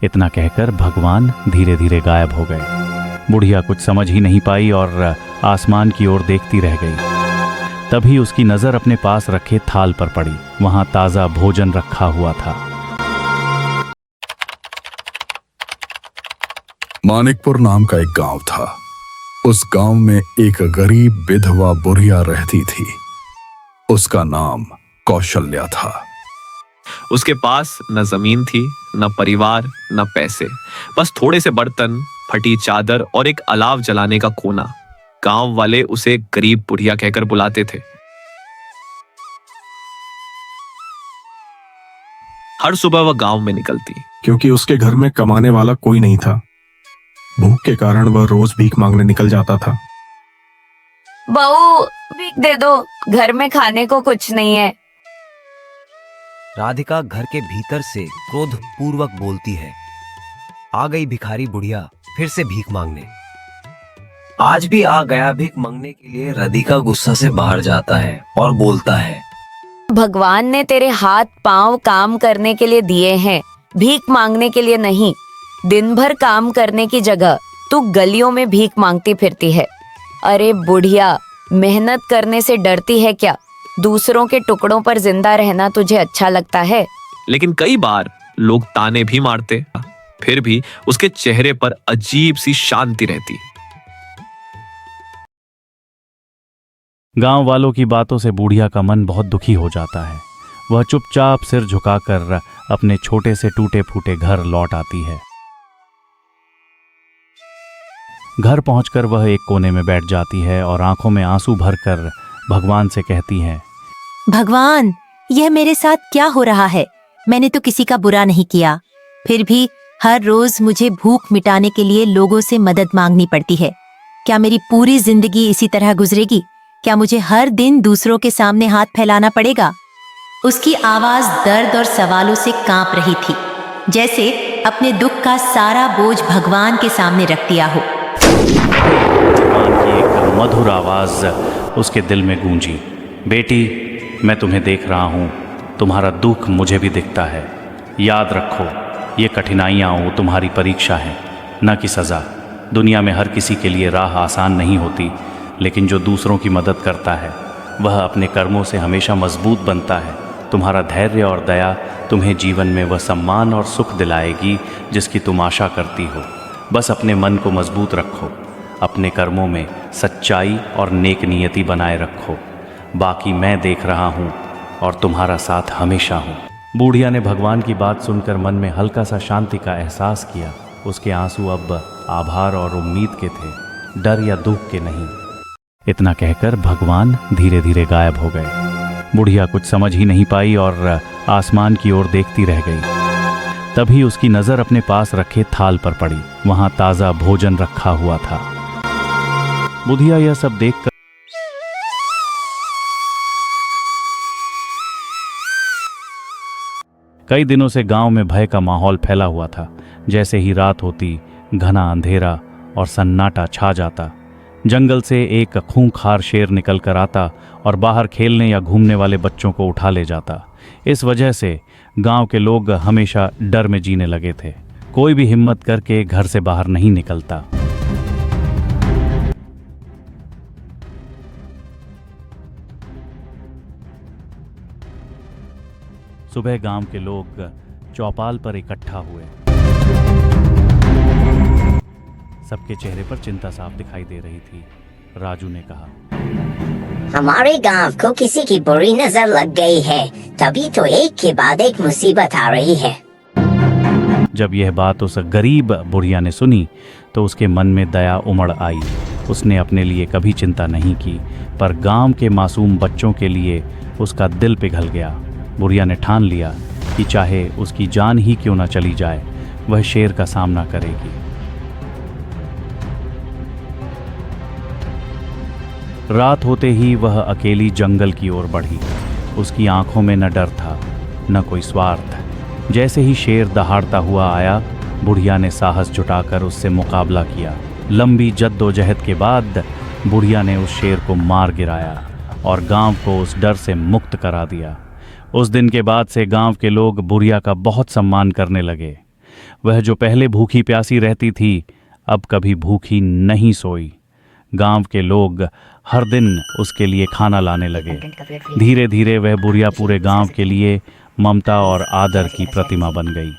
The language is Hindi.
इतना कहकर भगवान धीरे धीरे गायब हो गए। बुढ़िया कुछ समझ ही नहीं पाई और आसमान की ओर देखती रह गई। तभी उसकी नजर अपने पास रखे थाल पर पड़ी। वहां ताजा भोजन रखा हुआ था। मानिकपुर नाम का एक गांव था। उस गांव में एक गरीब विधवा बुढ़िया रहती थी। उसका नाम कौशल्या था। उसके पास न जमीन थी, न परिवार, न पैसे, बस थोड़े से बर्तन, फटी चादर और एक अलाव जलाने का कोना। गांव वाले उसे गरीब बुढ़िया कहकर बुलाते थे। हर सुबह वह गांव में निकलती, क्योंकि उसके घर में कमाने वाला कोई नहीं था। भूख के कारण वह रोज भीख मांगने निकल जाता था। बहू, भीख दे दो, घर में खाने को कुछ नहीं है। राधिका घर के भीतर से क्रोध पूर्वक बोलती है। आ गई भिखारी बुढ़िया फिर से भीख मांगने। आज भी आ गया भीख मांगने के लिए। राधिका गुस्सा से बाहर जाता है और बोलता है, भगवान ने तेरे हाथ पांव काम करने के लिए दिए हैं, भीख मांगने के लिए नहीं। दिन भर काम करने की जगह तू गलियों में भीख मांगती फिरती है। अरे बुढ़िया, मेहनत करने से डरती है क्या? दूसरों के टुकड़ों पर जिंदा रहना तुझे अच्छा लगता है? लेकिन कई बार लोग ताने भी मारते, फिर भी उसके चेहरे पर अजीब सी शांति रहती। गांव वालों की बातों से बूढ़िया का मन बहुत दुखी हो जाता है। वह चुपचाप सिर झुकाकर अपने छोटे से टूटे फूटे घर लौट आती है। घर पहुंचकर वह एक कोने में बैठ जाती है और आंखों में आंसू भरकर भगवान से कहती है, भगवान, यह मेरे साथ क्या हो रहा है? मैंने तो किसी का बुरा नहीं किया, फिर भी हर रोज मुझे भूख मिटाने के लिए लोगों से मदद मांगनी पड़ती है। क्या मेरी पूरी जिंदगी इसी तरह गुजरेगी? क्या मुझे हर दिन दूसरों के सामने हाथ फैलाना पड़ेगा? उसकी आवाज दर्द और सवालों से कांप रही थी, जैसे अपने दुख का सारा बोझ भगवान के सामने रख दिया हो। भगवान की एक मधुर आवाज उसके दिल में गूंजी, बेटी, मैं तुम्हें देख रहा हूं, तुम्हारा दुख मुझे भी दिखता है। याद रखो, ये कठिनाइयां वो तुम्हारी परीक्षा है, न कि सजा। दुनिया में हर किसी के लिए राह आसान नहीं होती, लेकिन जो दूसरों की मदद करता है वह अपने कर्मों से हमेशा मजबूत बनता है। तुम्हारा धैर्य और दया तुम्हें जीवन में वह सम्मान और सुख दिलाएगी जिसकी तुम आशा करती हो। बस अपने मन को मजबूत रखो, अपने कर्मों में सच्चाई और नेक नियति बनाए रखो। बाकी मैं देख रहा हूँ और तुम्हारा साथ हमेशा हूँ। बूढ़िया ने भगवान की बात सुनकर मन में हल्का सा शांति का एहसास किया। उसके आंसू अब आभार और उम्मीद के थे, डर या दुख के नहीं। इतना कहकर भगवान धीरे धीरे गायब हो गए। बुढ़िया कुछ समझ ही नहीं पाई और आसमान की ओर देखती रह गई। तभी उसकी नजर अपने पास रखे थाल पर पड़ी। वहां ताजा भोजन रखा हुआ था। बुढ़िया यह सब देखकर कई दिनों से गांव में भय का माहौल फैला हुआ था। जैसे ही रात होती, घना अंधेरा और सन्नाटा छा जाता। जंगल से एक खूंखार शेर निकल कर आता और बाहर खेलने या घूमने वाले बच्चों को उठा ले जाता। इस वजह से गांव के लोग हमेशा डर में जीने लगे थे। कोई भी हिम्मत करके घर से बाहर नहीं निकलता। सुबह गांव के लोग चौपाल पर इकट्ठा हुए। सबके चेहरे पर चिंता साफ दिखाई दे रही थी। राजू ने कहा, हमारे गांव को किसी की बुरी नजर लग गई है, तभी तो एक के बाद एक मुसीबत आ रही है। जब यह बात उस गरीब बुढ़िया ने सुनी तो उसके मन में दया उमड़ आई। उसने अपने लिए कभी चिंता नहीं की, पर गांव के मासूम बच्चों के लिए उसका दिल पिघल गया। बुढ़िया ने ठान लिया कि चाहे उसकी जान ही क्यों न चली जाए, वह शेर का सामना करेगी। रात होते ही वह अकेली जंगल की ओर बढ़ी। उसकी आंखों में न डर था न कोई स्वार्थ। जैसे ही शेर दहाड़ता हुआ आया, बुढ़िया ने साहस जुटाकर उससे मुकाबला किया। लंबी जद्दोजहद के बाद बुढ़िया ने उस शेर को मार गिराया और गांव को उस डर से मुक्त करा दिया। उस दिन के बाद से गांव के लोग बुढ़िया का बहुत सम्मान करने लगे। वह जो पहले भूखी प्यासी रहती थी अब कभी भूखी नहीं सोई। गांव के लोग हर दिन उसके लिए खाना लाने लगे। धीरे धीरे वह बुढ़िया पूरे गांव के लिए ममता और आदर की प्रतिमा बन गई।